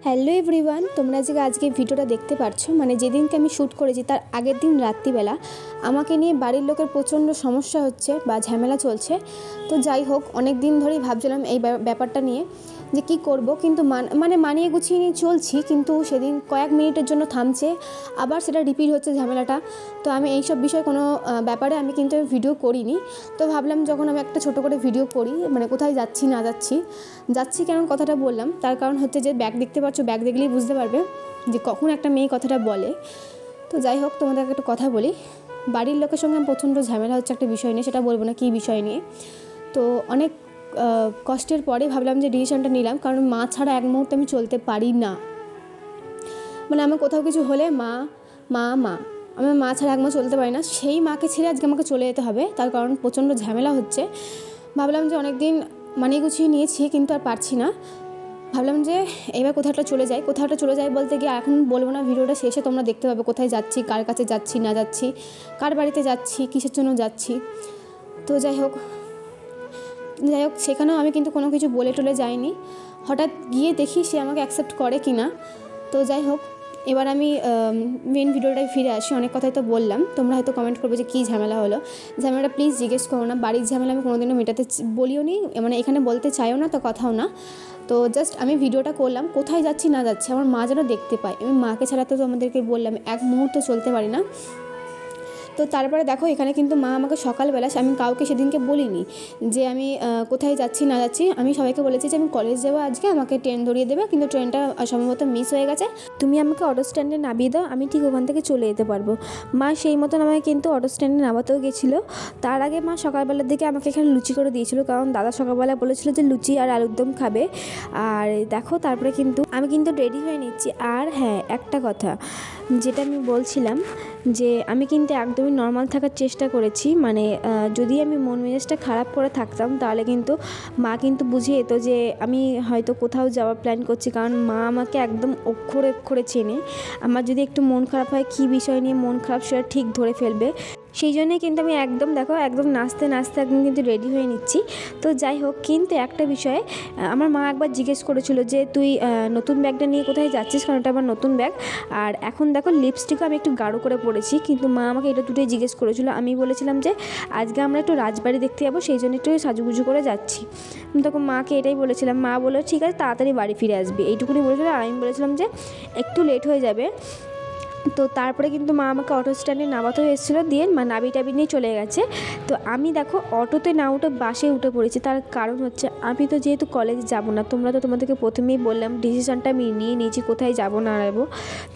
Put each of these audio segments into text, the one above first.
Hello everyone, তোমরা যে আজকে ভিডিওটা দেখতে পারছো, মানে যেদিনকে আমি শ্যুট করেছি তার আগের দিন রাত্রিবেলা আমাকে নিয়ে বাড়ির লোকের প্রচণ্ড সমস্যা হচ্ছে বা ঝামেলা চলছে। তো যাই হোক, অনেক দিন ধরেই ভাবছিলাম এই ব্যাপারটা নিয়ে যে কী করব, কিন্তু মানিয়ে গুছিয়ে নিয়ে চলছি, কিন্তু সেদিন কয়েক মিনিটের জন্য থামছে, আবার সেটা রিপিট হচ্ছে ঝামেলাটা। তো আমি এইসব বিষয়ে কোনো ব্যাপারে আমি কিন্তু ভিডিও করিনি। তো ভাবলাম যখন আমি একটা ছোটো করে ভিডিও করি, মানে কোথায় যাচ্ছি না যাচ্ছি কেন কথাটা বললাম, তার কারণ হচ্ছে যে ব্যাগ দেখতে পাচ্ছ, ব্যাগ দেখলেই বুঝতে পারবে যে কখন একটা মেয়ে কথাটা বলে। তো যাই হোক, তোমাদেরকে একটা কথা বলি, বাড়ির লোকের সঙ্গে আমার প্রচণ্ড ঝামেলা হচ্ছে একটা বিষয় নিয়ে, সেটা বলবো না কী বিষয় নিয়ে। তো অনেক কষ্টের পরে ভাবলাম যে ডিসিশনটা নিলাম, কারণ মা ছাড়া এক মুহূর্তে আমি চলতে পারি না। মানে আমার কোথাও কিছু হলে মা আমার মা ছাড়া এক মুহূর্ত চলতে পারি না। সেই মাকে ছেড়ে আজকে আমাকে চলে যেতে হবে, তার কারণ প্রচণ্ড ঝামেলা হচ্ছে। ভাবলাম যে অনেক দিন মানিয়ে গুছিয়ে নিয়েছি, কিন্তু আর পারছি না। ভাবলাম যে এবার কোথাওটা চলে যাই বলতে গিয়ে এখন বলবো না, ভিডিওটা শেষে তোমরা দেখতে পাবে কোথায় যাচ্ছি, কার কাছে যাচ্ছি না যাচ্ছি, কার বাড়িতে যাচ্ছি, কিসের জন্য যাচ্ছি। তো যাই হোক, সেখানেও আমি কিন্তু কোনো কিছু বলে টলে যাইনি, হঠাৎ গিয়ে দেখি সে আমাকে অ্যাকসেপ্ট করে কি না। তো যাই হোক, এবার আমি মেন ভিডিওটায় ফিরে আসি। অনেক কথাই তো বললাম, তোমরা হয়তো কমেন্ট করবে যে কী ঝামেলা হলো। ঝামেলাটা প্লিজ জিজ্ঞেস করো না, বাড়ির ঝামেলা আমি কোনোদিনও মেটাতে বলিও নি, মানে এখানে বলতে চাইও না, তো কথাও না। তো জাস্ট আমি ভিডিওটা করলাম, কোথায় যাচ্ছি না যাচ্ছি আমার মা যেন দেখতে পায়। আমি মাকে ছাড়া তো তোমাদেরকে বললাম এক মুহূর্ত চলতে পারি না। তো তারপরে দেখো, এখানে কিন্তু মা আমাকে সকালবেলা, আমি কাউকে সেদিনকে বলিনি যে আমি কোথায় যাচ্ছি না যাচ্ছি। আমি সবাইকে বলেছি যে আমি কলেজ যাবো আজকে, আমাকে ট্রেন ধরিয়ে দেবে, কিন্তু ট্রেনটা সম্ভবত মিস হয়ে গেছে, তুমি আমাকে অটো স্ট্যান্ডে নামিয়ে দাও, আমি ঠিক ওখান থেকে চলে যেতে পারবো। মা সেই মতন আমাকে কিন্তু অটো স্ট্যান্ডে নামাতেও গেছিলো। তার আগে মা সকালবেলার দিকে আমাকে এখানে লুচি করে দিয়েছিলো, কারণ দাদা সকালবেলা বলেছিল যে লুচি আর আলুর দম খাবে। আর দেখো, তারপরে কিন্তু আমি কিন্তু রেডি হয়ে নিচ্ছি। আর হ্যাঁ, একটা কথা যেটা আমি বলছিলাম, যে আমি কিন্তু একদমই নর্মাল থাকার চেষ্টা করেছি। মানে যদি আমি মন মেজাজটা খারাপ করে থাকতাম, তাহলে কিন্তু মা কিন্তু বুঝে যেত যে আমি হয়তো কোথাও যাওয়ার প্ল্যান করছি, কারণ মা আমাকে একদম অক্ষরে অক্ষরে চেনে। আমার যদি একটু মন খারাপ হয়, কী বিষয় নিয়ে মন খারাপ, সেটা ঠিক ধরে ফেলবে। সেই জন্যই কিন্তু আমি একদম নাচতে একদম কিন্তু রেডি হয়ে নিচ্ছি। তো যাই হোক, কিন্তু একটা বিষয়ে আমার মা একবার জিজ্ঞেস করেছিল যে তুই নতুন ব্যাগটা নিয়ে কোথায় যাচ্ছিস, কারণ এটা আমার নতুন ব্যাগ। আর এখন দেখো, লিপস্টিকও আমি একটু গাঢ় করে পড়েছি, কিন্তু মা আমাকে এটা দুটোই জিজ্ঞেস করেছিল। আমি বলেছিলাম যে আজকে আমরা একটু রাজবাড়ি দেখতে যাবো, সেই জন্য একটু সাজুগুজু করে যাচ্ছি। তখন মাকে এটাই বলেছিলাম। মা বললো ঠিক আছে, তাড়াতাড়ি বাড়ি ফিরে আসবি, এইটুকুনি বলেছিল। আর আমি বলেছিলাম যে একটু লেট হয়ে যাবে। তো তারপরে কিন্তু মা আমাকে অটো স্ট্যান্ডে নামাতেও এসেছিলো, দিয়ে নাবি টাবি নিয়ে চলে গেছে। তো আমি দেখো অটোতে না উঠে বাসে উঠে পড়েছি। তার কারণ হচ্ছে, আমি তো যেহেতু কলেজে যাবো না, তোমাদেরকে প্রথমেই বললাম ডিসিশনটা আমি নিয়ে নিয়েছি কোথায় যাবো না যাবো।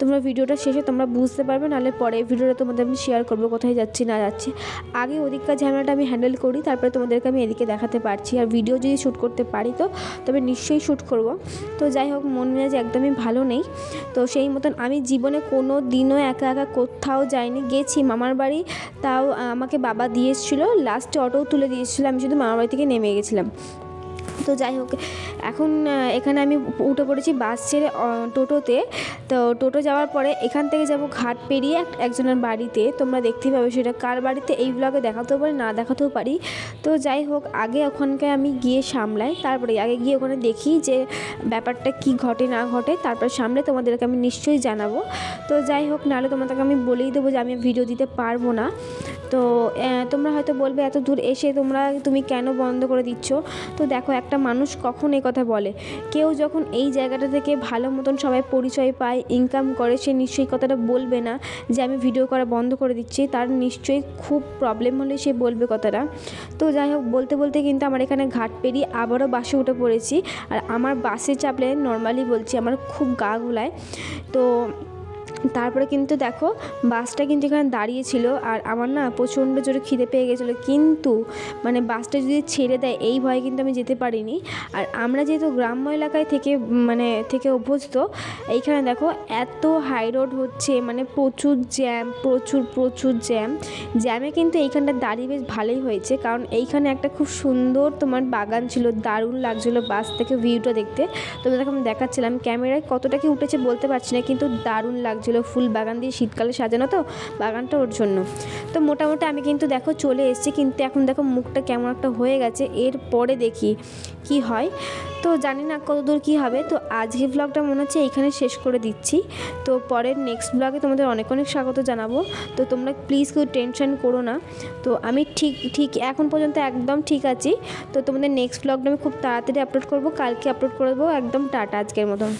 তোমরা ভিডিওটা শেষে তোমরা বুঝতে পারবে, নাহলে পরে ভিডিওটা তোমাদের আমি শেয়ার করবো কোথায় যাচ্ছি না যাচ্ছি। আগে ওদিককার ঝামেলাটা আমি হ্যান্ডেল করি, তারপরে তোমাদেরকে আমি এদিকে দেখাতে পারছি। আর ভিডিও যদি শ্যুট করতে পারি তো তবে নিশ্চয়ই শ্যুট করব। তো যাই হোক, মন মেজাজ একদমই ভালো নেই। তো সেই মতন আমি জীবনে কোনো দিনও একা কোথাও যাইনি। গেছি মামার বাড়ি, তাও আমাকে বাবা দিয়ে এসেছিলো, লাস্টে অটোও তুলে দিয়ে এসেছিলো, আমি শুধু মামার বাড়ি থেকে নেমে গেছিলাম। তো যাই হোক, এখন এখানে আমি উঠে পড়েছি বাস ছেড়ে টোটোতে। তো টোটো যাওয়ার পরে এখান থেকে যাব ঘাট পেরিয়ে একজনের বাড়িতে, তোমরা দেখতেই পাবে সেটা কার বাড়িতে, এই ব্লগে দেখাতেও পারি না দেখাতেও পারি। তো যাই হোক, আগে ওখানকে আমি গিয়ে সামলাই, তারপরে আগে গিয়ে ওখানে দেখি যে ব্যাপারটা কি ঘটে না ঘটে, তারপরে সামনে তোমাদেরকে আমি নিশ্চয়ই জানাবো। তো যাই হোক, নাহলে তোমাদেরকে আমি বলেই দেবো যে আমি ভিডিও দিতে পারবো না। তো তোমরা হয়তো বলবে এত দূর এসে তুমি কেন বন্ধ করে দিচ্ছ। তো দেখো, একটা মানুষ কখন এই কথা বলে, কেউ যখন এই জায়গাটা থেকে ভালো মতন সবাই পরিচয় পায়, ইনকাম করে, সে নিশ্চয়ই কথাটা বলবে না যে আমি ভিডিও করা বন্ধ করে দিচ্ছি। তার নিশ্চয়ই খুব প্রবলেম হলে সে বলবে কথাটা। তো যাই হোক, বলতে বলতে কিন্তু আমার এখানে ঘাট পেরিয়ে আবারও বাসে উঠে পড়েছি। আর আমার বাসে চাপলে, নর্মালি বলছি, আমার খুব গা গুলায়। তো তারপরে কিন্তু দেখো, বাসটা কিন্তু এখানে দাঁড়িয়েছিল, আর আমার না প্রচণ্ড জোরে খিদে পেয়ে গেছিলো, কিন্তু মানে বাসটা যদি ছেড়ে দেয় এই ভয়ে কিন্তু আমি যেতে পারিনি। আর আমরা যেহেতু গ্রাম্য এলাকায় থেকে অভ্যস্ত, এইখানে দেখো এত হাই রোড হচ্ছে, মানে প্রচুর জ্যাম। জ্যামে কিন্তু এইখানটা দাঁড়িয়ে বেশ ভালোই হয়েছে, কারণ এইখানে একটা খুব সুন্দর তোমার বাগান ছিল, দারুণ লাগছিলো বাস থেকে ভিউটা দেখতে। তো দেখো, আমি দেখাচ্ছিলাম, ক্যামেরায় কতটা কি উঠেছে বলতে পারছি না, কিন্তু দারুণ লাগছিল লাগছিল, ফুল বাগান দিয়ে শীতকালে সাজানো তো বাগানটা, ওর জন্য। তো মোটামুটি আমি কিন্তু দেখো চলে এসেছি, কিন্তু এখন দেখো মুখটা কেমন একটা হয়ে গেছে, এরপরে দেখি কি হয়। তো জানি না কতদূর কী হবে। তো আজকে ব্লগটা মনে হচ্ছে এইখানে শেষ করে দিচ্ছি। তো পরের নেক্সট ব্লগে তোমাদের অনেক অনেক স্বাগত জানাবো। তো তোমরা প্লিজ কেউ টেনশন করো না। তো আমি ঠিক এখন পর্যন্ত একদম ঠিক আছি। তো তোমাদের নেক্সট ব্লগটা আমি খুব তাড়াতাড়ি আপলোড করব, কালকে আপলোড করে দেবো। একদম টাটা আজকের মতন।